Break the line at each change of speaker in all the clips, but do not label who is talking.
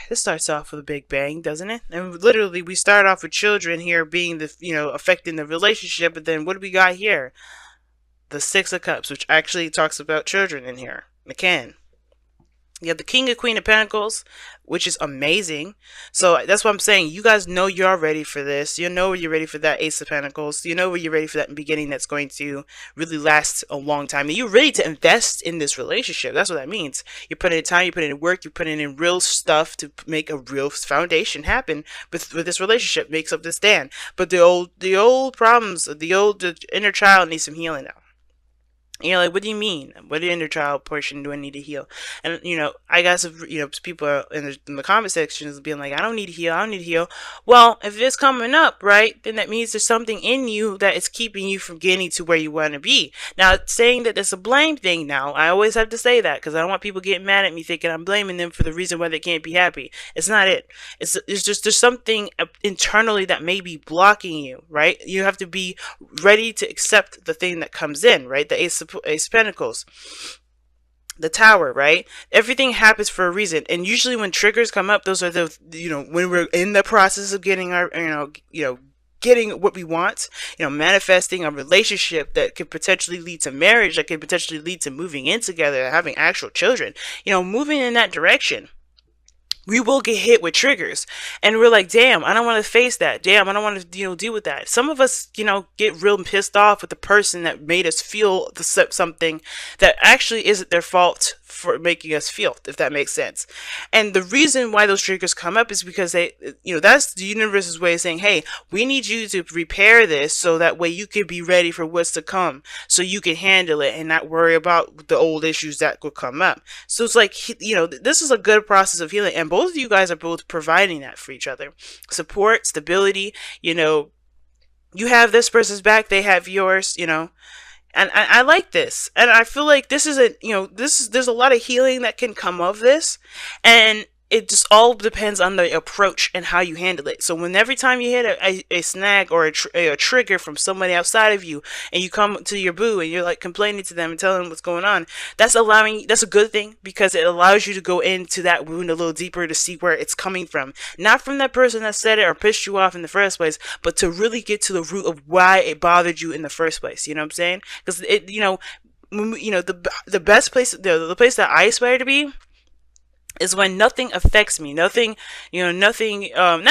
this starts off with a big bang, doesn't it? And literally, we start off with children here being the, affecting the relationship, but then what do we got here? The Six of Cups, which actually talks about children in here. Again, you have the King and Queen of Pentacles, which is amazing. So that's what I'm saying. You guys know you're ready for this. You know you're ready for that Ace of Pentacles. You know you're ready for that beginning that's going to really last a long time. And you're ready to invest in this relationship. That's what that means. You're putting in time, you're putting in work, you're putting in real stuff to make a real foundation happen with this relationship. Makes up this stand. But the old problems, the inner child needs some healing now. And you're like, what do you mean? What inner child portion do I need to heal? And, I got some, people in the comment sections being like, I don't need to heal. I don't need to heal. Well, if it's coming up, right, then that means there's something in you that is keeping you from getting to where you want to be. Now, saying that it's a blame thing now, I always have to say that because I don't want people getting mad at me thinking I'm blaming them for the reason why they can't be happy. It's not it. It's just there's something internally that may be blocking you, right? You have to be ready to accept the thing that comes in, right? The Ace of Pentacles, the Tower, right? Everything happens for a reason, and usually when triggers come up, those are the when we're in the process of getting our getting what we want, manifesting a relationship that could potentially lead to marriage, that could potentially lead to moving in together, having actual children, moving in that direction. We will get hit with triggers, and we're like, damn, I don't want to face that. Damn, I don't want to, deal with that. Some of us, get real pissed off with the person that made us feel something that actually isn't their fault for making us feel, if that makes sense. And the reason why those triggers come up is because that's the universe's way of saying, hey, we need you to repair this so that way you can be ready for what's to come, so you can handle it and not worry about the old issues that could come up. So it's like, this is a good process of healing, and both of you guys are both providing that for each other. Support, stability, you have this person's back, they have yours, and I like this, and I feel like this is there's a lot of healing that can come of this, and it just all depends on the approach and how you handle it. So when every time you hit a snag or a trigger from somebody outside of you, and you come to your boo and you're like complaining to them and telling them what's going on, that's a good thing, because it allows you to go into that wound a little deeper to see where it's coming from. Not from that person that said it or pissed you off in the first place, but to really get to the root of why it bothered you in the first place. You know what I'm saying? Because the best place, the place that I aspire to be, is when nothing affects me, nothing, not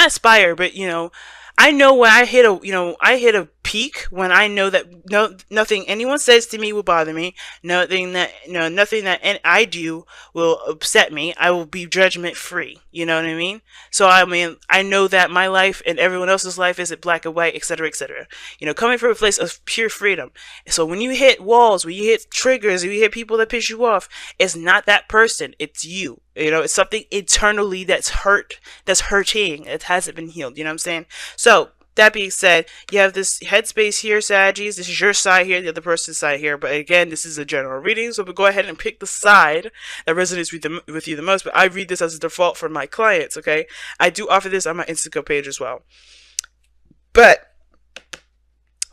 aspire, but I know when I hit a peak when I know that nothing anyone says to me will bother me, nothing that I do will upset me. I will be judgment free. You know what I mean? So I know that my life and everyone else's life isn't black and white, etc., etc. Coming from a place of pure freedom. So when you hit walls, when you hit triggers, when you hit people that piss you off, it's not that person, it's you. It's something internally that's hurting. It hasn't been healed. You know what I'm saying? So, that being said, you have this headspace here, Saggies. This is your side here, the other person's side here. But again, this is a general reading, so we'll go ahead and pick the side that resonates with you the most. But I read this as a default for my clients, okay? I do offer this on my Instagram page as well. But,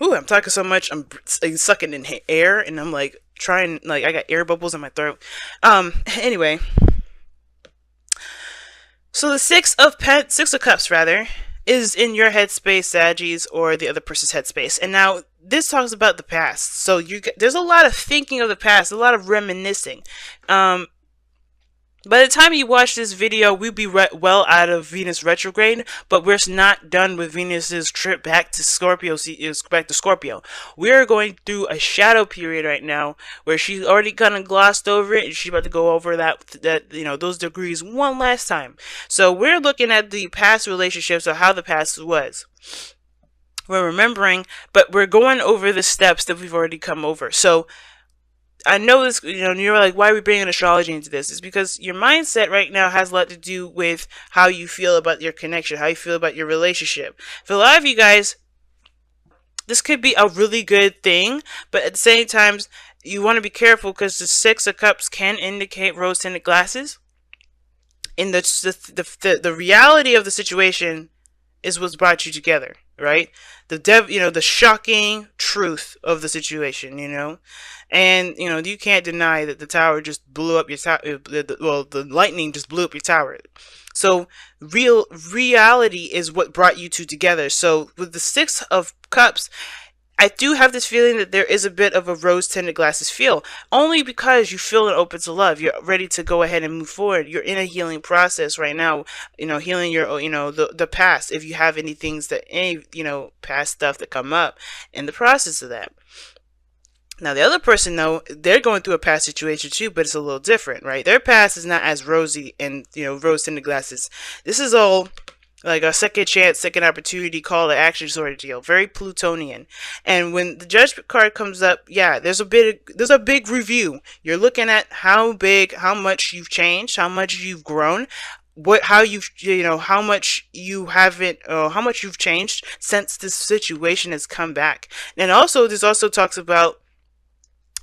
I'm talking so much, I'm sucking in air, and I'm like trying, I got air bubbles in my throat. Anyway. So the Six of Cups, is in your headspace, Saggies, or the other person's headspace. And now, this talks about the past. So there's a lot of thinking of the past, a lot of reminiscing. By the time you watch this video, we'll be well out of Venus retrograde, but we're not done with Venus's trip back to Scorpio. We're going through a shadow period right now, where she's already kind of glossed over it, and she's about to go over those degrees one last time. So we're looking at the past relationships, or how the past was. We're remembering, but we're going over the steps that we've already come over. So I know this, you're like, why are we bringing astrology into this? It's because your mindset right now has a lot to do with how you feel about your connection, how you feel about your relationship. For a lot of you guys, this could be a really good thing, but at the same time, you want to be careful, because the Six of Cups can indicate rose-tinted glasses. In the reality of the situation is what's brought you together, right? The shocking truth of the situation, and you can't deny that the tower just blew up your tower. Well, the lightning just blew up your tower. So reality is what brought you two together. So with the Six of Cups, I do have this feeling that there is a bit of a rose-tinted glasses feel, only because you feel open to love. You're ready to go ahead and move forward. You're in a healing process right now, healing your, the past. If you have any things that, past stuff that come up in the process of that. Now, the other person, though, they're going through a past situation too, but it's a little different, right? Their past is not as rosy and, rose-tinted glasses. This is all like a second chance, second opportunity, call to action sort of deal. Very Plutonian. And when the Judgment card comes up, yeah, there's a big review. You're looking at how much you've changed, how much you've grown, how much you've changed since this situation has come back. And also, this also talks about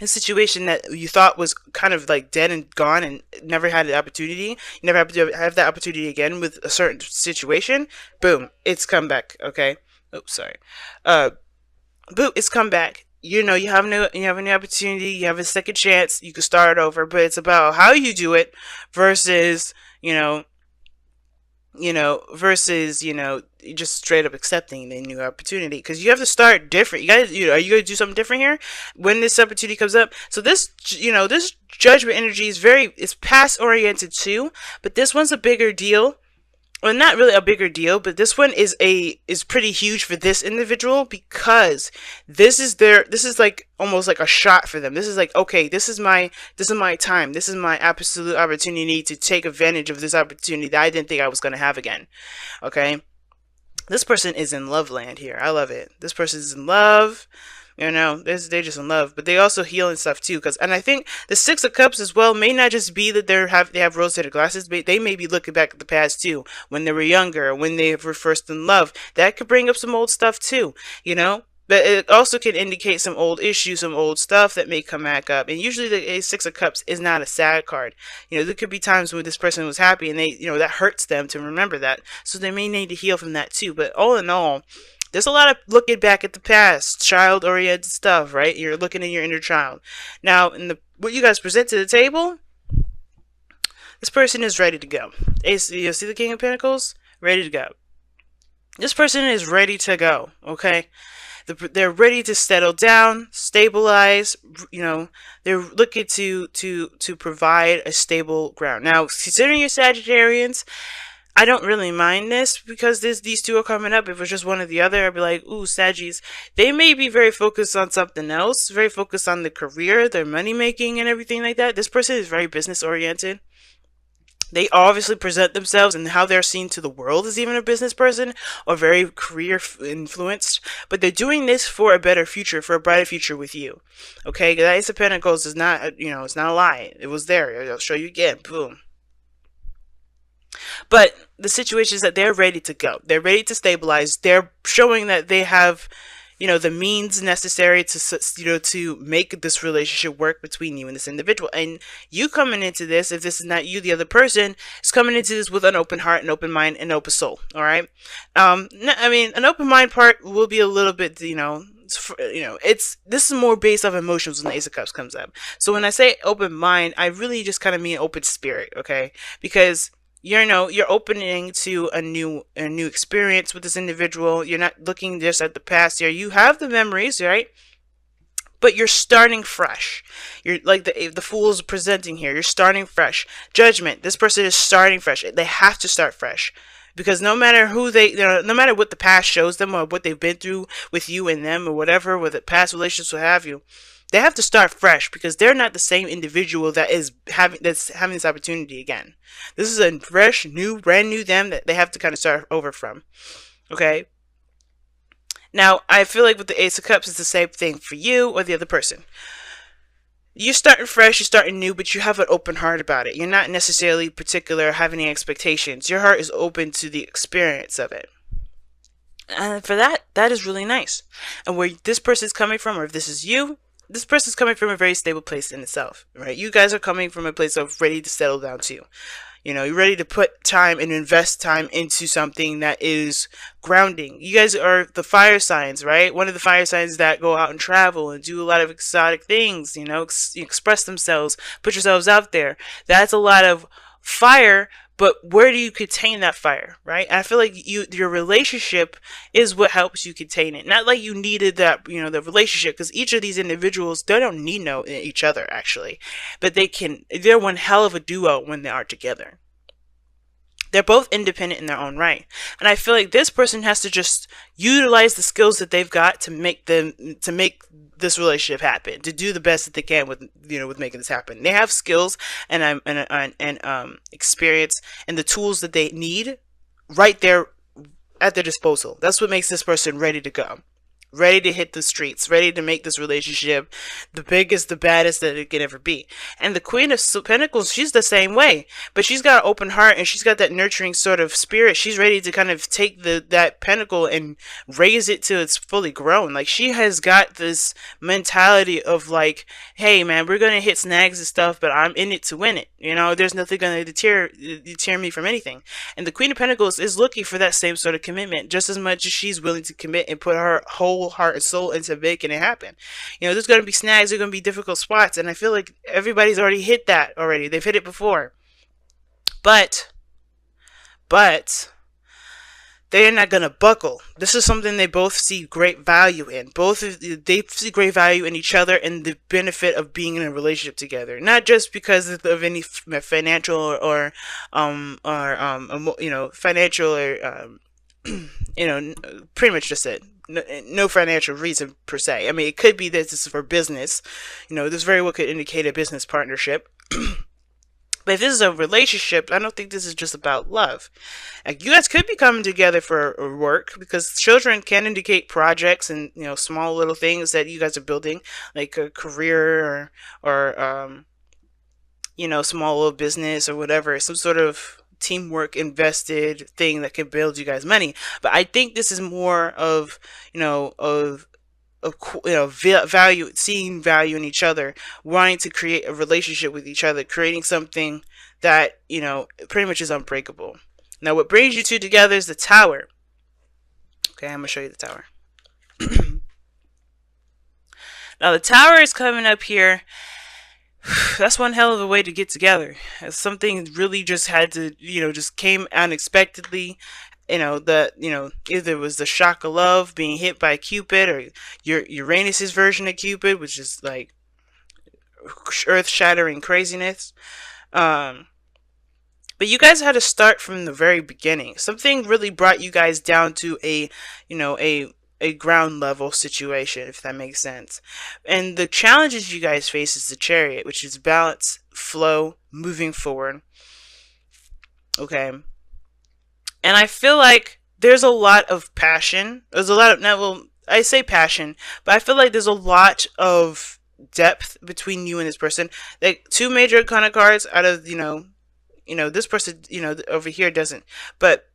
a situation that you thought was kind of like dead and gone and never had the opportunity. You never have to have that opportunity again with a certain situation. Boom, it's come back. Okay. Oops, sorry. Boom, it's come back. You have a new opportunity. You have a second chance. You can start over, but it's about how you do it versus just straight up accepting the new opportunity, because you have to start different. Are you going to do something different here when this opportunity comes up? So this Judgment energy is past oriented too, but this one's a bigger deal. Well, not really a bigger deal, but this one is pretty huge for this individual, because this is like almost like a shot for them. This is like, okay, this is my time. This is my absolute opportunity to take advantage of this opportunity that I didn't think I was going to have again. Okay. This person is in love land here. I love it. This person is in love. They're just in love, but they also heal and stuff too. And I think the Six of Cups as well may not just be that they have rose-tinted glasses, but they may be looking back at the past too, when they were younger, when they were first in love. That could bring up some old stuff too, But it also can indicate some old issues, some old stuff that may come back up. And usually the Six of Cups is not a sad card. There could be times when this person was happy and they, that hurts them to remember that. So they may need to heal from that too. But all in all, there's a lot of looking back at the past, child-oriented stuff, right? You're looking in your inner child. Now, what you guys present to the table, this person is ready to go. You see the King of Pentacles? Ready to go. This person is ready to go, okay? They're ready to settle down, stabilize, they're looking to provide a stable ground. Now, considering your Sagittarians, I don't really mind this, because these two are coming up. If it was just one or the other, I'd be like, ooh, Saggies. They may be very focused on something else, very focused on the career, their money making and everything like that. This person is very business oriented. They obviously present themselves and how they're seen to the world as even a business person, or very career influenced. But they're doing this for a better future, for a brighter future with you. Okay, the Ace of Pentacles is not, it's not a lie. It was there. I'll show you again. Boom. But the situation is that they're ready to go. They're ready to stabilize. They're showing that they have, the means necessary to, to make this relationship work between you and this individual. And you coming into this, if this is not you, the other person is coming into this with an open heart, an open mind, and open soul. All right. An open mind part will be a little bit, this is more based off emotions when the Ace of Cups comes up. So when I say open mind, I really just kind of mean open spirit. Okay. Because you're opening to a new experience with this individual. You're not looking just at the past here. You have the memories, right? But you're starting fresh. You're like the Fool is presenting here. You're starting fresh. Judgment. This person is starting fresh. They have to start fresh, because no matter no matter what the past shows them, or what they've been through with you and them, or whatever, with the past relationships, what have you, they have to start fresh, because they're not the same individual that's having this opportunity again. This is a fresh, brand new them that they have to kind of start over from. Okay. Now, I feel like with the Ace of Cups, it's the same thing for you or the other person. You're starting fresh, you're starting new, but you have an open heart about it. You're not necessarily particular, having any expectations. Your heart is open to the experience of it. And for that is really nice. And where this person is coming from, or if this is you, this person's coming from a very stable place in itself, right? You guys are coming from a place of ready to settle down too. You know, you're ready to put time and invest time into something that is grounding. You guys are the fire signs, right? One of the fire signs that go out and travel and do a lot of exotic things, you know, express themselves, put yourselves out there. That's a lot of fire, but where do you contain that fire, right? And I feel like your relationship is what helps you contain it. Not like you needed that, you know, the relationship, because each of these individuals, they don't need no each other actually, but they're one hell of a duo when they are together. They're both independent in their own right. And I feel like this person has to just utilize the skills that they've got to make this relationship happen, to do the best that they can with, you know, with making this happen. They have skills and experience and the tools that they need right there at their disposal. That's what makes this person ready to go, ready to hit the streets, ready to make this relationship the biggest, the baddest that it can ever be. And the Queen of Pentacles, she's the same way, but she's got an open heart and she's got that nurturing sort of spirit. She's ready to kind of take that pentacle and raise it till it's fully grown. Like, she has got this mentality of like, hey man, we're gonna hit snags and stuff, but I'm in it to win it. You know, there's nothing gonna deter me from anything. And the Queen of Pentacles is looking for that same sort of commitment, just as much as she's willing to commit and put her whole heart and soul into making it happen. You know, there's going to be snags, there's going to be difficult spots, and I feel like everybody's already hit that already. They've hit it before. But they're not going to buckle. This is something they both see great value in. They see great value in each other and the benefit of being in a relationship together. Not just because of any financial or you know, financial or you know, pretty much just it. No financial reason per se. I mean, it could be that this is for business. You know, this very well could indicate a business partnership. But if this is a relationship, I don't think this is just about love. Like, you guys could be coming together for work, because children can indicate projects and, you know, small little things that you guys are building, like a career or you know, small little business or whatever, some sort of teamwork invested thing that can build you guys money. But I think this is more of, you know, value, seeing value in each other, wanting to create a relationship with each other, creating something that, you know, pretty much is unbreakable. Now, what brings you two together is the Tower. Okay, I'm gonna show you the Tower. Now, the Tower is coming up here. That's one hell of a way to get together. Something really just had to, you know, just came unexpectedly. You know, either it was the shock of love, being hit by Cupid, or your Uranus's version of Cupid, which is like earth-shattering craziness. But you guys had to start from the very beginning. Something really brought you guys down to a, you know, a ground level situation, if that makes sense. And the challenges you guys face is the Chariot, which is balance, flow, moving forward. Okay. And I feel like there's a lot of passion. There's a lot of, now, well, I say passion, but I feel like there's a lot of depth between you and this person. Like, two major kind of cards out of, you know, this person, you know, over here doesn't. But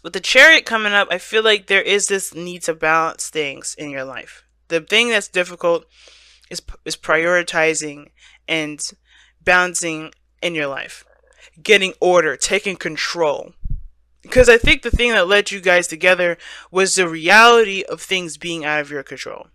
with the Chariot coming up, I feel like there is this need to balance things in your life. The thing that's difficult is prioritizing and balancing in your life. Getting order, taking control. Because I think the thing that led you guys together was the reality of things being out of your control.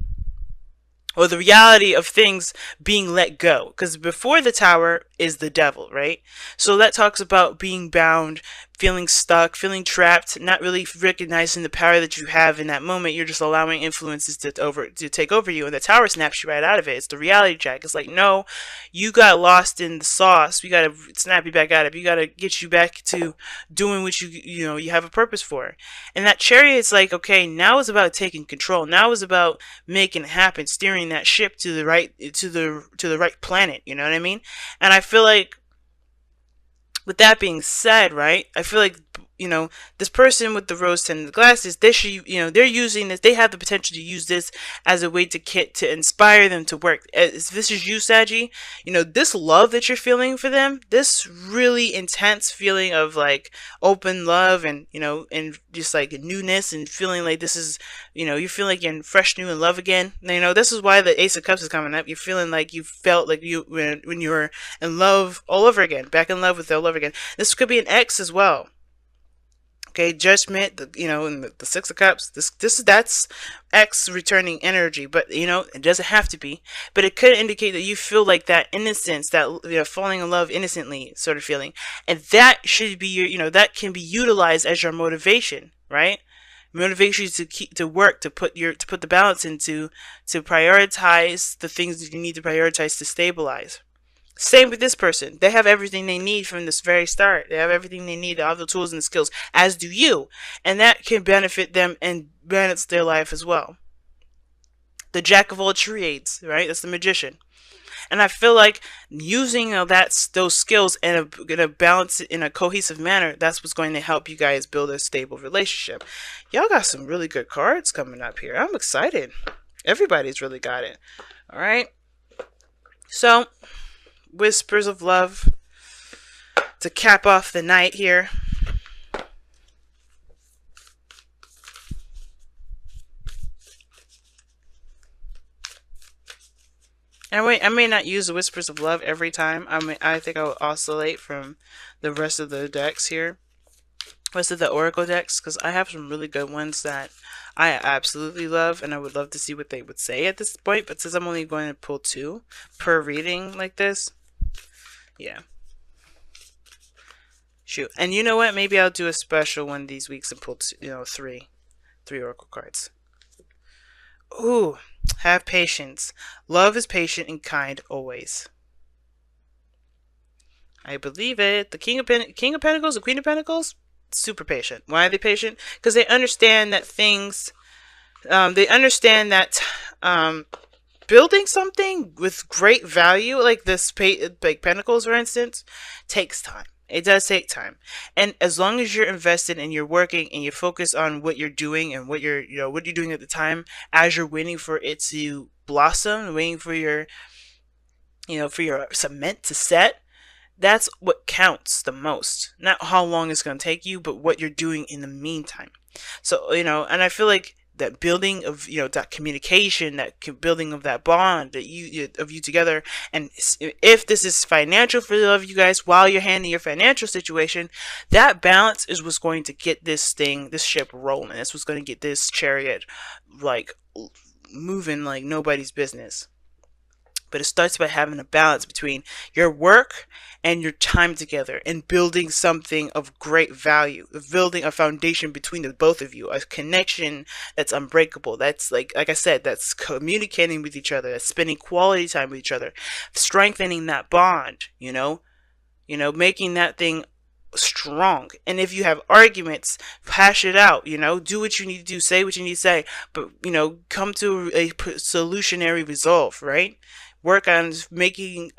Or the reality of things being let go. Because before the Tower is the devil, right? So that talks about being bound, feeling stuck, feeling trapped, not really recognizing the power that you have in that moment. You're just allowing influences to take over you, and the Tower snaps you right out of it. It's the reality check. It's like, no, you got lost in the sauce. We gotta snap you back out of it. You gotta get you back to doing what you have a purpose for. And that Chariot's like, okay, now it's about taking control. Now it's about making it happen, steering that ship to the right planet. You know what I mean? And I feel like, with that being said, right, I feel like you know, this person with the rose tinted glasses, they should, you know, they're using this, they have the potential to use this as a way to inspire them to work. As this is you, Saggy, you know, this love that you're feeling for them, this really intense feeling of like open love, and you know, and just like newness, and feeling like this is, you know, you feel like you're fresh, new in love again. You know, this is why the Ace of Cups is coming up. You're feeling like you felt like you when you were in love all over again, back in love with all over again. This could be an ex as well. Okay, judgment, you know, and the Six of Cups. That's X returning energy, but you know, it doesn't have to be. But it could indicate that you feel like that innocence, that, you know, falling in love innocently sort of feeling, and that should be your, you know, that can be utilized as your motivation, right? Motivation to keep to work, to put the balance into, to prioritize the things that you need to prioritize to stabilize. Same with this person. They have everything they need from this very start. They have everything they need, all the tools and the skills, as do you. And that can benefit them and benefits their life as well. The jack of all trades, right? That's the magician. And I feel like using those skills in a balance, in a cohesive manner, that's what's going to help you guys build a stable relationship. Y'all got some really good cards coming up here. I'm excited. Everybody's really got it. All right. So, whispers of love to cap off the night here. And wait, I may not use the whispers of love every time. I think I'll oscillate from the rest of the decks here, rest of the oracle decks, because I have some really good ones that I absolutely love, and I would love to see what they would say at this point. But since I'm only going to pull 2 per reading like this, yeah. Shoot. And you know what? Maybe I'll do a special one these weeks and pull, you know, three oracle cards. Ooh, have patience. Love is patient and kind always. I believe it. The King of Pentacles, the Queen of Pentacles, super patient. Why are they patient? Because they understand that things, building something with great value, like this, like Pentacles, for instance, takes time. It does take time. And as long as you're invested and you're working and you focus on what you're doing and what you're, you know, what you're doing at the time, as you're waiting for it to blossom, waiting for your, you know, for your cement to set, that's what counts the most. Not how long it's going to take you, but what you're doing in the meantime. So, you know, and I feel like that building of, you know, that communication, that building of that bond that you together, and if this is financial for the love of you guys while you're handling your financial situation, that balance is what's going to get this ship rolling. That's what's going to get this chariot like moving like nobody's business. But it starts by having a balance between your work and your time together and building something of great value, building a foundation between the both of you, a connection that's unbreakable. That's like I said, that's communicating with each other, that's spending quality time with each other, strengthening that bond, you know, making that thing strong. And if you have arguments, hash it out, you know, do what you need to do, say what you need to say, but, you know, come to a solutionary resolve, right? Work on making,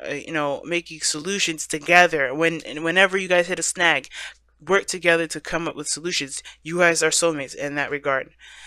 making solutions together. Whenever you guys hit a snag, work together to come up with solutions. You guys are soulmates in that regard.